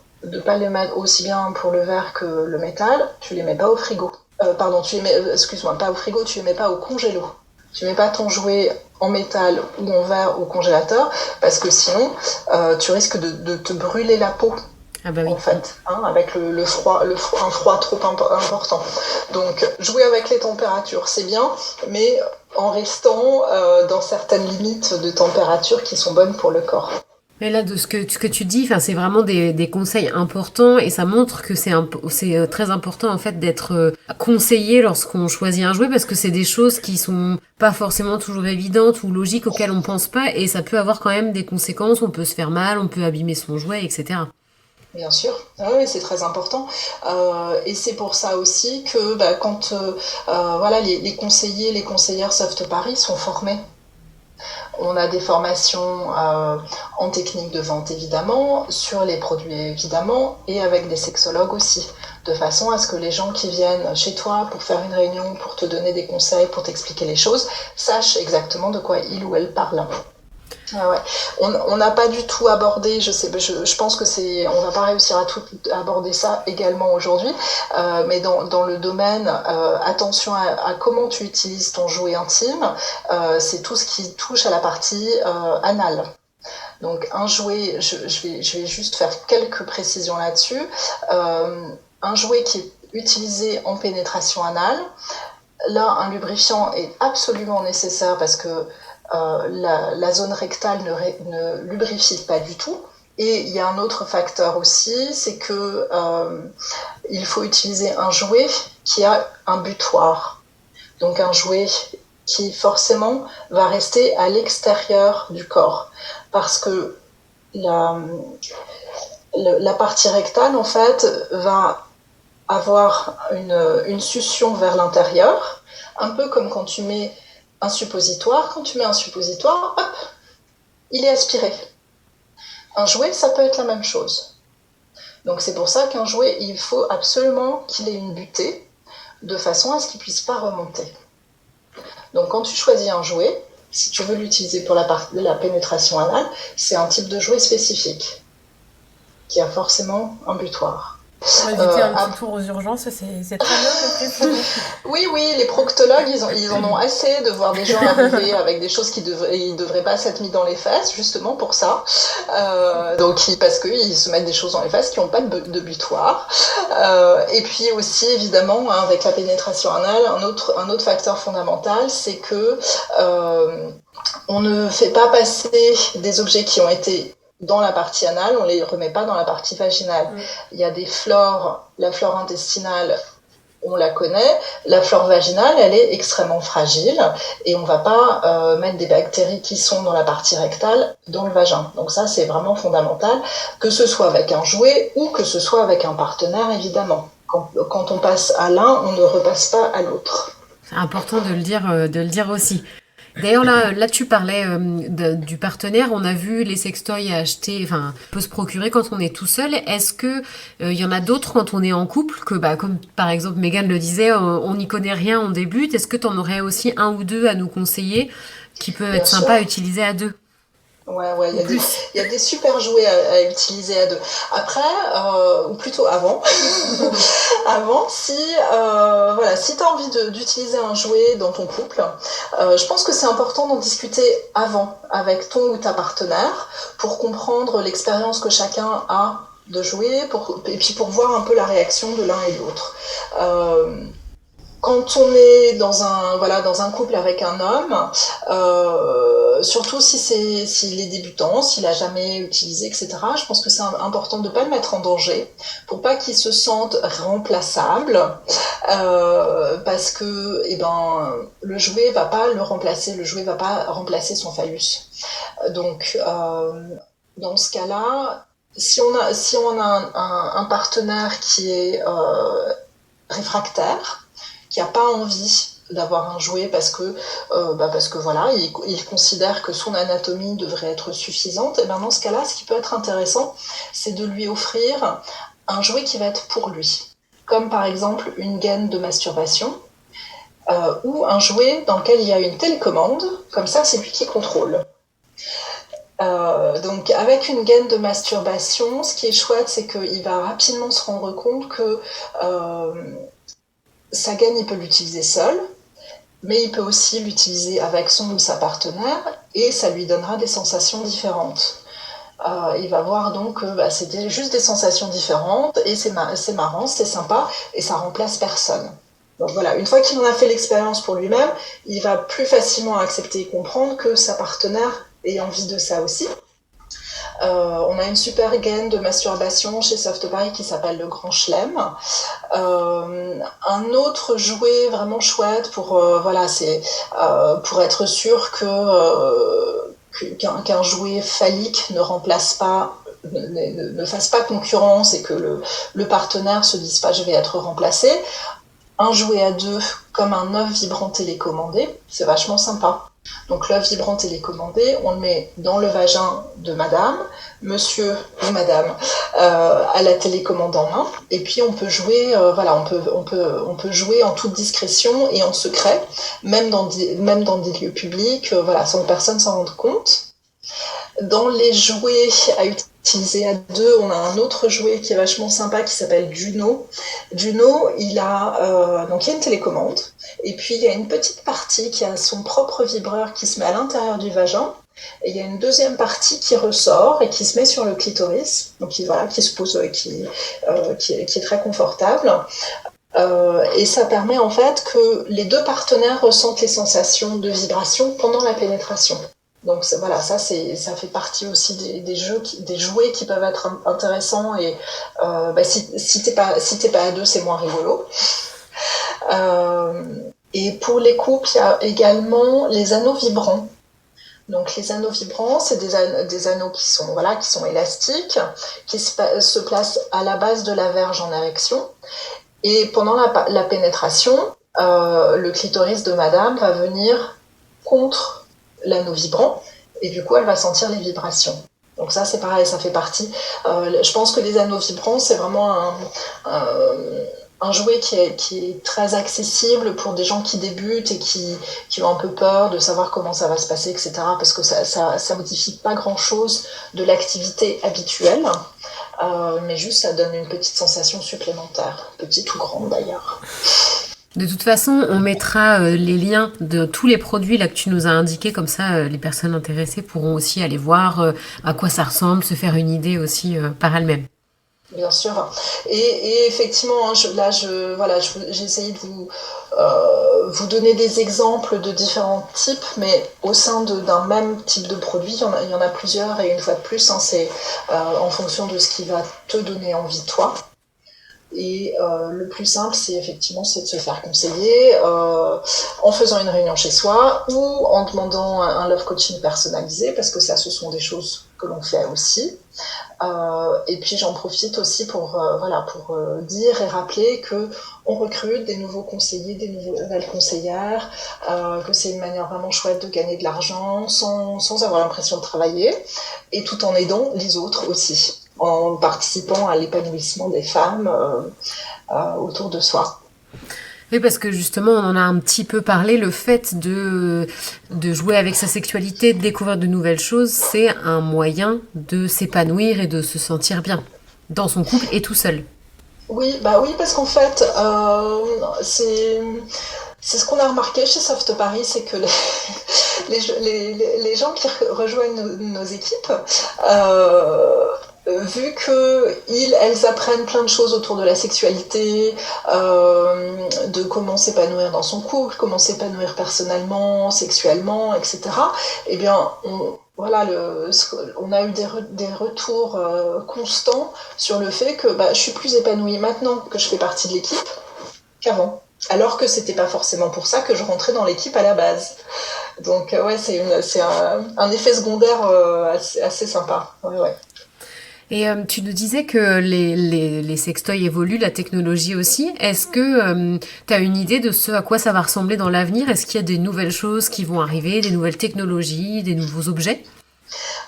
Speaker 3: aussi bien pour le verre que le métal, tu les mets pas au frigo. Pas au frigo, tu les mets pas au congélo. Tu mets pas ton jouet en métal ou en verre au congélateur, parce que sinon, tu risques de te brûler la peau.
Speaker 2: Ah bah oui.
Speaker 3: En fait, avec un froid trop important. Donc, jouer avec les températures, c'est bien, mais en restant dans certaines limites de température qui sont bonnes pour le corps.
Speaker 2: Mais là, de ce que tu dis, c'est vraiment des conseils importants, et ça montre que c'est très important en fait d'être conseillé lorsqu'on choisit un jouet, parce que c'est des choses qui sont pas forcément toujours évidentes ou logiques, auxquelles on pense pas, et ça peut avoir quand même des conséquences. On peut se faire mal, on peut abîmer son jouet, etc.
Speaker 3: Bien sûr, oui, c'est très important. Et c'est pour ça aussi que quand les conseillers, les conseillères Soft Paris sont formés. On a des formations en technique de vente évidemment, sur les produits évidemment, et avec des sexologues aussi, de façon à ce que les gens qui viennent chez toi pour faire une réunion, pour te donner des conseils, pour t'expliquer les choses, sachent exactement de quoi il ou elle parle. Ah ouais. On n'a pas du tout abordé, je pense que on va pas réussir à tout aborder ça également aujourd'hui, mais dans le domaine, attention à comment tu utilises ton jouet intime, c'est tout ce qui touche à la partie anale. Donc un jouet, je vais juste faire quelques précisions là-dessus, un jouet qui est utilisé en pénétration anale, là un lubrifiant est absolument nécessaire, parce que la zone rectale ne lubrifie pas du tout. Et il y a un autre facteur aussi, c'est que il faut utiliser un jouet qui a un butoir. Donc un jouet qui forcément va rester à l'extérieur du corps, parce que la partie rectale en fait va avoir une succion vers l'intérieur, un peu comme quand tu mets un suppositoire. Quand tu mets un suppositoire, hop, il est aspiré. Un jouet, ça peut être la même chose. Donc c'est pour ça qu'un jouet, il faut absolument qu'il ait une butée, de façon à ce qu'il ne puisse pas remonter. Donc quand tu choisis un jouet, si tu veux l'utiliser pour la pénétration anale, c'est un type de jouet spécifique, qui a forcément un butoir.
Speaker 1: Pour éviter un petit tour aux urgences, c'est très bien compris.
Speaker 3: Oui, les proctologues, ils en ont assez de voir des gens arriver avec des choses ils devraient pas s'être mis dans les fesses, justement pour ça. Parce qu'ils se mettent des choses dans les fesses qui n'ont pas de butoir. Et puis aussi, évidemment, avec la pénétration anale, un autre facteur fondamental, c'est que on ne fait pas passer des objets qui ont été dans la partie anale, on les remet pas dans la partie vaginale. Il y a des flores, la flore intestinale, on la connaît. La flore vaginale, elle est extrêmement fragile, et on va pas mettre des bactéries qui sont dans la partie rectale dans le vagin. Donc ça, c'est vraiment fondamental, que ce soit avec un jouet ou que ce soit avec un partenaire, évidemment. Quand on passe à l'un, on ne repasse pas à l'autre.
Speaker 2: C'est important de le dire aussi. D'ailleurs, là, tu parlais du partenaire. On a vu les sextoys à acheter, peut se procurer quand on est tout seul. Est-ce que y en a d'autres quand on est en couple, que comme par exemple Megan le disait, on n'y connaît rien, on débute. Est-ce que tu en aurais aussi un ou deux à nous conseiller qui peuvent être sympas à utiliser à deux?
Speaker 3: Ouais, il y a des super jouets à utiliser à deux. Après, ou plutôt avant, si tu as envie d'utiliser un jouet dans ton couple, je pense que c'est important d'en discuter avant avec ton ou ta partenaire, pour comprendre l'expérience que chacun a de jouer, et puis pour voir un peu la réaction de l'un et de l'autre. quand on est dans un couple avec un homme, surtout s'il est débutant, s'il a jamais utilisé, etc., je pense que c'est important de pas le mettre en danger, pour pas qu'il se sente remplaçable, parce que, le jouet va pas le remplacer, le jouet va pas remplacer son phallus. Donc, dans ce cas-là, si on a un partenaire qui est réfractaire, qui n'a pas envie d'avoir un jouet parce que voilà, il considère que son anatomie devrait être suffisante, et bien dans ce cas-là, ce qui peut être intéressant, c'est de lui offrir un jouet qui va être pour lui, comme par exemple une gaine de masturbation, ou un jouet dans lequel il y a une télécommande, comme ça c'est lui qui contrôle. Donc avec une gaine de masturbation, ce qui est chouette, c'est qu'il va rapidement se rendre compte que sa gaine, il peut l'utiliser seul, mais il peut aussi l'utiliser avec son ou sa partenaire, et ça lui donnera des sensations différentes. Il va voir donc que c'est juste des sensations différentes, et c'est marrant, c'est sympa, et ça remplace personne. Donc voilà, une fois qu'il en a fait l'expérience pour lui-même, il va plus facilement accepter et comprendre que sa partenaire ait envie de ça aussi. On a une super gaine de masturbation chez Soft Paris qui s'appelle le Grand Chelem. Un autre jouet vraiment chouette pour être sûr qu'un jouet phallique ne remplace pas, ne fasse pas concurrence, et que le partenaire se dise pas je vais être remplacé. Un jouet à deux, comme un œuf vibrant télécommandé, c'est vachement sympa. Donc l'œuf vibrant télécommandé, on le met dans le vagin de madame, monsieur ou madame à la télécommande en main, et puis on peut jouer, on peut jouer en toute discrétion et en secret, même dans des lieux publics, sans que personne s'en rende compte. Dans les jouets à utiliser à deux, on a un autre jouet qui est vachement sympa qui s'appelle Juno. Juno, il y a une télécommande, et puis il y a une petite partie qui a son propre vibreur qui se met à l'intérieur du vagin, et il y a une deuxième partie qui ressort et qui se met sur le clitoris, donc qui se pose, qui est très confortable. Et ça permet en fait que les deux partenaires ressentent les sensations de vibration pendant la pénétration. Donc ça fait partie aussi des jouets qui peuvent être intéressants, et si t'es pas à deux, c'est moins rigolo. Et pour les couples, il y a également les anneaux vibrants. Donc les anneaux vibrants, c'est des anneaux qui sont élastiques, qui se placent à la base de la verge en érection, et pendant la pénétration, le clitoris de madame va venir contre l'anneau vibrant, et du coup elle va sentir les vibrations. Donc ça c'est pareil, ça fait partie. Je pense que les anneaux vibrants, c'est vraiment un jouet qui est très accessible pour des gens qui débutent et qui ont un peu peur de savoir comment ça va se passer, etc. Parce que ça modifie pas grand-chose de l'activité habituelle, mais juste ça donne une petite sensation supplémentaire, petite ou grande d'ailleurs.
Speaker 2: De toute façon, on mettra les liens de tous les produits là que tu nous as indiqués, comme ça les personnes intéressées pourront aussi aller voir à quoi ça ressemble, se faire une idée aussi par elles-mêmes.
Speaker 3: Bien sûr. Et effectivement, j'ai essayé de vous donner des exemples de différents types, mais au sein d'un même type de produit, il y en a plusieurs, et une fois de plus, c'est en fonction de ce qui va te donner envie toi. Et le plus simple, c'est de se faire conseiller en faisant une réunion chez soi, ou en demandant un love coaching personnalisé, parce que ce sont des choses que l'on fait aussi. Et puis j'en profite aussi pour dire et rappeler que on recrute des nouveaux conseillers, des nouvelles conseillères, que c'est une manière vraiment chouette de gagner de l'argent sans avoir l'impression de travailler, et tout en aidant les autres aussi, en participant à l'épanouissement des femmes autour de soi.
Speaker 2: Oui, parce que justement, on en a un petit peu parlé, le fait de jouer avec sa sexualité, de découvrir de nouvelles choses, c'est un moyen de s'épanouir et de se sentir bien dans son couple et tout seul.
Speaker 3: Oui, parce qu'en fait, c'est ce qu'on a remarqué chez Soft Paris, c'est que les gens qui rejoignent nos équipes, vu elles apprennent plein de choses autour de la sexualité, de comment s'épanouir dans son couple, comment s'épanouir personnellement, sexuellement, etc. Eh bien, on a eu des retours constants sur le fait que je suis plus épanouie maintenant que je fais partie de l'équipe qu'avant. Alors que c'était pas forcément pour ça que je rentrais dans l'équipe à la base. Donc c'est un effet secondaire assez sympa. Ouais.
Speaker 2: Et tu nous disais que les sextoys évoluent, la technologie aussi. Est-ce que tu as une idée de ce à quoi ça va ressembler dans l'avenir? Est-ce qu'il y a des nouvelles choses qui vont arriver, des nouvelles technologies, des nouveaux objets?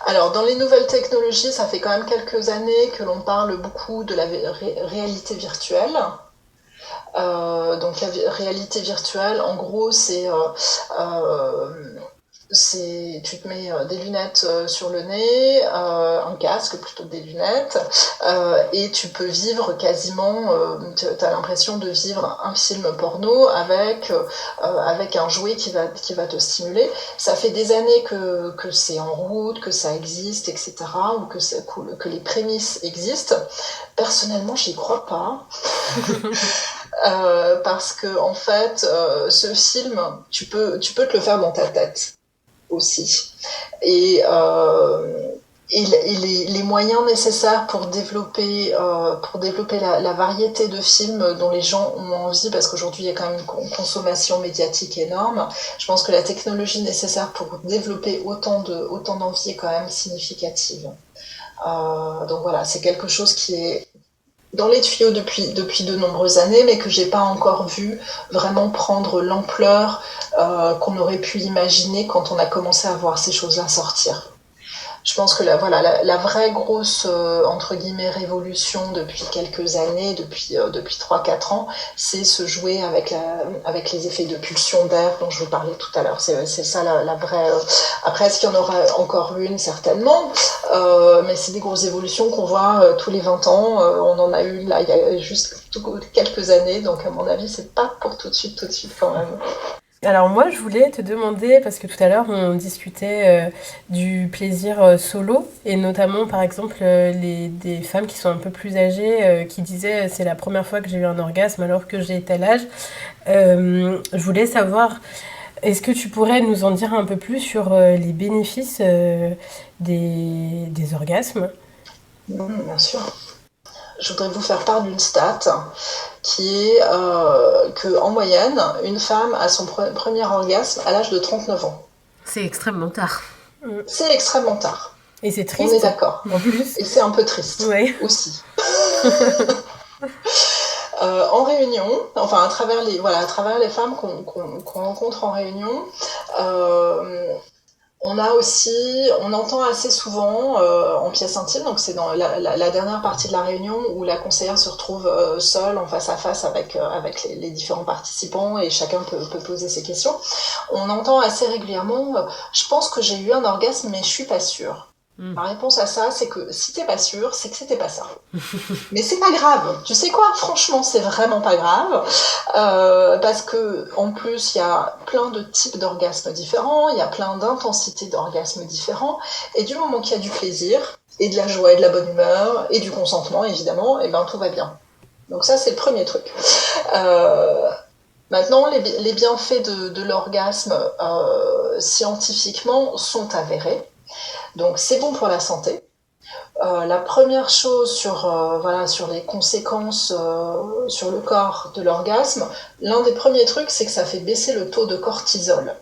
Speaker 3: Alors, dans les nouvelles technologies, ça fait quand même quelques années que l'on parle beaucoup de la réalité virtuelle. Donc la réalité virtuelle, en gros, tu te mets des lunettes sur le nez, un casque plutôt que des lunettes, et tu peux vivre quasiment, tu as l'impression de vivre un film porno avec un jouet qui va te stimuler. Ça fait des années que c'est en route, que ça existe, etc., ou que les prémices existent. Personnellement, j'y crois pas. Parce que en fait, ce film, tu peux te le faire dans ta tête aussi. Et les moyens nécessaires pour développer la variété de films dont les gens ont envie, parce qu'aujourd'hui il y a quand même une consommation médiatique énorme. Je pense que la technologie nécessaire pour développer autant d'envie est quand même significative. Donc voilà, c'est quelque chose qui est dans les tuyaux depuis de nombreuses années, mais que j'ai pas encore vu vraiment prendre l'ampleur qu'on aurait pu imaginer quand on a commencé à voir ces choses-là sortir. Je pense que la vraie grosse entre guillemets révolution depuis quelques années, depuis 3-4 ans, c'est se jouer avec les effets de pulsion d'air dont je vous parlais tout à l'heure. C'est ça la vraie. Après, est-ce qu'il y en aura encore une? Certainement, mais c'est des grosses évolutions qu'on voit tous les 20 ans. On en a eu là il y a juste quelques années, donc à mon avis c'est pas pour tout de suite quand même.
Speaker 1: Alors moi, je voulais te demander, parce que tout à l'heure, on discutait du plaisir solo, et notamment, par exemple, des femmes qui sont un peu plus âgées, qui disaient c'est la première fois que j'ai eu un orgasme alors que j'ai tel âge. Je voulais savoir, est-ce que tu pourrais nous en dire un peu plus sur les bénéfices des orgasmes?
Speaker 3: Bien sûr. Je voudrais vous faire part d'une stat qui est qu'en moyenne, une femme a son premier orgasme à l'âge de 39 ans.
Speaker 2: C'est extrêmement tard.
Speaker 3: C'est extrêmement tard.
Speaker 1: Et c'est triste.
Speaker 3: On est d'accord.
Speaker 1: En plus.
Speaker 3: Et c'est un peu triste aussi. En réunion, enfin à travers les femmes qu'on rencontre en réunion, on entend assez souvent en pièce intime, donc c'est dans la dernière partie de la réunion où la conseillère se retrouve seule en face à face avec les différents participants et chacun peut poser ses questions. On entend assez régulièrement je pense que j'ai eu un orgasme mais je suis pas sûre. La réponse à ça, c'est que si t'es pas sûr, c'est que c'était pas ça. Mais c'est pas grave. Tu sais quoi? Franchement, c'est vraiment pas grave. Parce que, en plus, il y a plein de types d'orgasmes différents, il y a plein d'intensités d'orgasmes différents. Et du moment qu'il y a du plaisir, et de la joie, et de la bonne humeur, et du consentement, évidemment, et ben tout va bien. Donc ça, c'est le premier truc. Maintenant, les bienfaits de l'orgasme, scientifiquement, sont avérés. Donc c'est bon pour la santé. La première chose sur les conséquences sur le corps de l'orgasme, l'un des premiers trucs, c'est que ça fait baisser le taux de cortisol.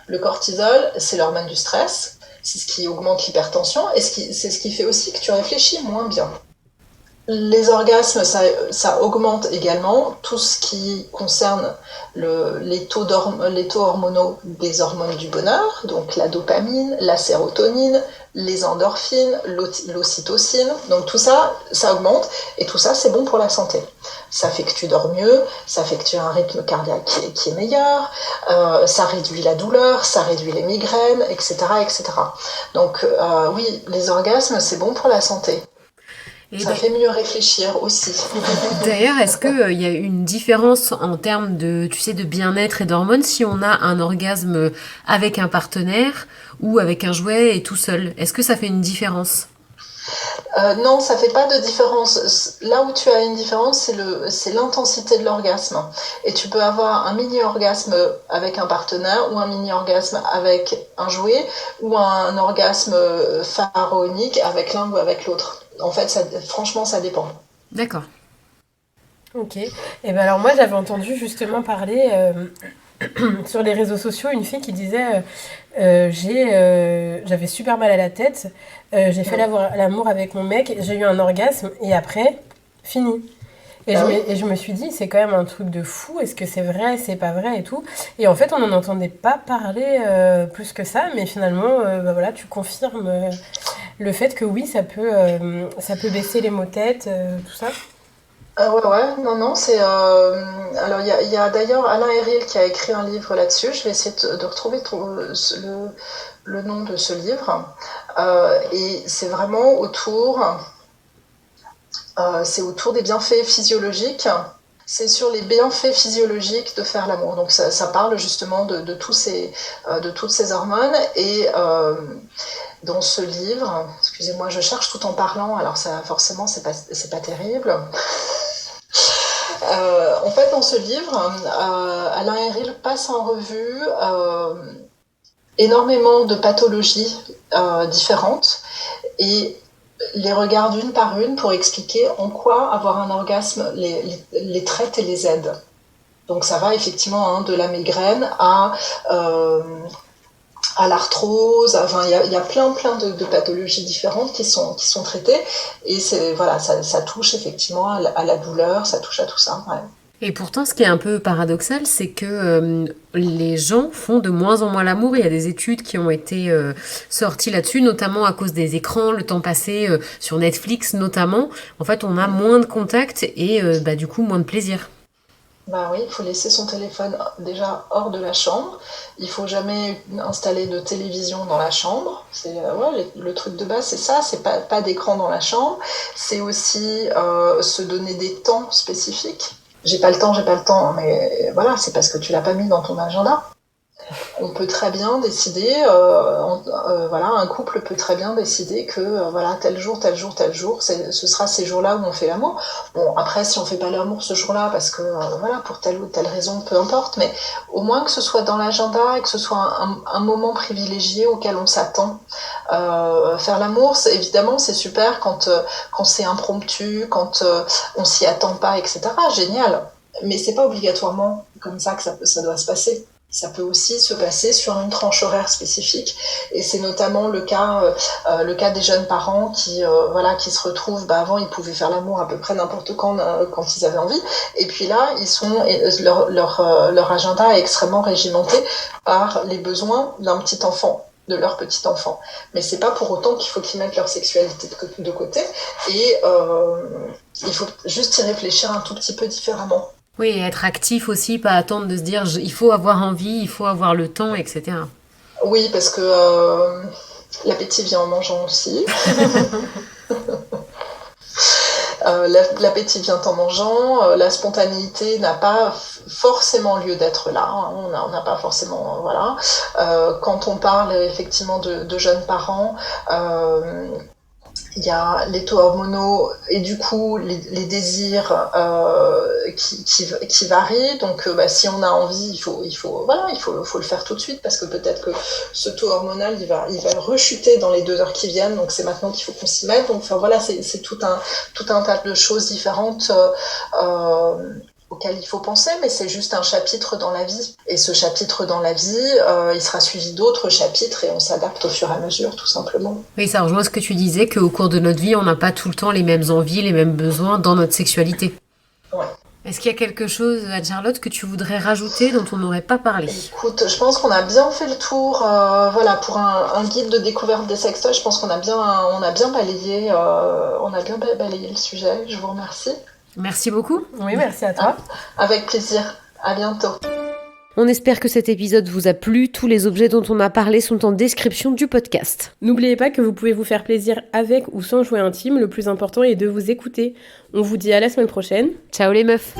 Speaker 3: Le cortisol, c'est l'hormone du stress, c'est ce qui augmente l'hypertension et c'est ce qui fait aussi que tu réfléchis moins bien. Les orgasmes, ça augmente également tout ce qui concerne les taux hormonaux des hormones du bonheur, donc la dopamine, la sérotonine, les endorphines, l'ocytocine. Donc tout ça, ça augmente et tout ça, c'est bon pour la santé. Ça fait que tu dors mieux, ça fait que tu as un rythme cardiaque qui est meilleur, ça réduit la douleur, ça réduit les migraines, etc. etc. Donc oui, les orgasmes, c'est bon pour la santé. Ça fait mieux réfléchir aussi.
Speaker 2: D'ailleurs, est-ce qu'il y a une différence en termes de bien-être et d'hormones si on a un orgasme avec un partenaire ou avec un jouet et tout seul? Est-ce que ça fait une différence?
Speaker 3: Non, ça fait pas de différence. Là où tu as une différence, c'est l'intensité de l'orgasme. Et tu peux avoir un mini-orgasme avec un partenaire ou un mini-orgasme avec un jouet ou un orgasme pharaonique avec l'un ou avec l'autre. En fait, franchement, ça dépend.
Speaker 2: D'accord.
Speaker 1: Ok. Et ben alors moi j'avais entendu justement parler sur les réseaux sociaux une fille qui disait j'avais super mal à la tête, j'ai fait l'amour avec mon mec, j'ai eu un orgasme et après fini. Et je me suis dit c'est quand même un truc de fou, est-ce que c'est vrai, c'est pas vrai et tout. Et en fait on n'en entendait pas parler plus que ça, mais finalement voilà, tu confirmes le fait que oui ça peut baisser les maux de tête, tout ça.
Speaker 3: Ouais, non, c'est. Alors, il y a d'ailleurs Alain Héril qui a écrit un livre là-dessus. Je vais essayer de retrouver le nom de ce livre. Et c'est vraiment c'est autour des bienfaits physiologiques. C'est sur les bienfaits physiologiques de faire l'amour. Donc, ça parle justement de toutes ces hormones. Et dans ce livre, excusez-moi, je cherche tout en parlant, alors ça, forcément, c'est pas terrible. En fait, dans ce livre, Alain Héril passe en revue énormément de pathologies différentes et les regarde une par une pour expliquer en quoi avoir un orgasme les traite et les aide. Donc ça va effectivement de la migraine à l'arthrose, enfin il y a plein de pathologies différentes qui sont traitées et voilà, ça touche effectivement à la douleur, ça touche à tout ça. Ouais.
Speaker 2: Et pourtant, ce qui est un peu paradoxal, c'est que les gens font de moins en moins l'amour. Il y a des études qui ont été sorties là-dessus, notamment à cause des écrans, le temps passé sur Netflix notamment. En fait, on a moins de contact et du coup moins de plaisir.
Speaker 3: Bah oui, il faut laisser son téléphone déjà hors de la chambre. Il faut jamais installer de télévision dans la chambre. C'est le truc de base, c'est ça. C'est pas d'écran dans la chambre. C'est aussi se donner des temps spécifiques. J'ai pas le temps, mais voilà, c'est parce que tu l'as pas mis dans ton agenda. On peut très bien décider, un couple peut très bien décider que voilà, tel jour, ce sera ces jours-là où on fait l'amour. Bon, après, si on fait pas l'amour ce jour-là, parce que pour telle ou telle raison, peu importe, mais au moins que ce soit dans l'agenda et que ce soit un moment privilégié auquel on s'attend. Faire l'amour, évidemment, c'est super quand c'est impromptu, quand on s'y attend pas, etc. Génial. Mais c'est pas obligatoirement comme ça que ça doit se passer. Ça peut aussi se passer sur une tranche horaire spécifique et c'est notamment le cas des jeunes parents qui se retrouvent, avant ils pouvaient faire l'amour à peu près n'importe quand ils avaient envie et puis là leur agenda est extrêmement régimenté par les besoins d'un petit enfant, de leur petit enfant, mais c'est pas pour autant qu'il faut qu'ils mettent leur sexualité de côté et il faut juste y réfléchir un tout petit peu différemment.
Speaker 2: Oui, et être actif aussi, pas attendre de se dire il faut avoir envie, il faut avoir le temps, etc.
Speaker 3: Oui, parce que l'appétit vient en mangeant aussi. L'appétit vient en mangeant, la spontanéité n'a pas forcément lieu d'être là, on n'a pas forcément, voilà. Quand on parle effectivement de jeunes parents, il y a les taux hormonaux et du coup les désirs qui varient. Donc si on a envie, il faut le faire tout de suite parce que peut-être que ce taux hormonal il va rechuter dans les 2 heures qui viennent. Donc c'est maintenant qu'il faut qu'on s'y mette. Donc voilà, c'est tout un tas de choses différentes auquel il faut penser, mais c'est juste un chapitre dans la vie. Et ce chapitre dans la vie, il sera suivi d'autres chapitres et on s'adapte au fur et à mesure, tout simplement.
Speaker 2: Oui, ça rejoint ce que tu disais, qu'au cours de notre vie, on n'a pas tout le temps les mêmes envies, les mêmes besoins dans notre sexualité.
Speaker 3: Ouais.
Speaker 2: Est-ce qu'il y a quelque chose, Anne-Charlotte, que tu voudrais rajouter dont on n'aurait pas parlé ?
Speaker 3: Écoute, je pense qu'on a bien fait le tour. Pour un guide de découverte des sextoys, je pense qu'on a bien balayé le sujet. Je vous remercie.
Speaker 2: Merci beaucoup.
Speaker 1: Oui, merci à toi.
Speaker 3: Avec plaisir. À bientôt.
Speaker 2: On espère que cet épisode vous a plu. Tous les objets dont on a parlé sont en description du podcast.
Speaker 1: N'oubliez pas que vous pouvez vous faire plaisir avec ou sans jouet intime. Le plus important est de vous écouter. On vous dit à la semaine prochaine.
Speaker 2: Ciao les meufs.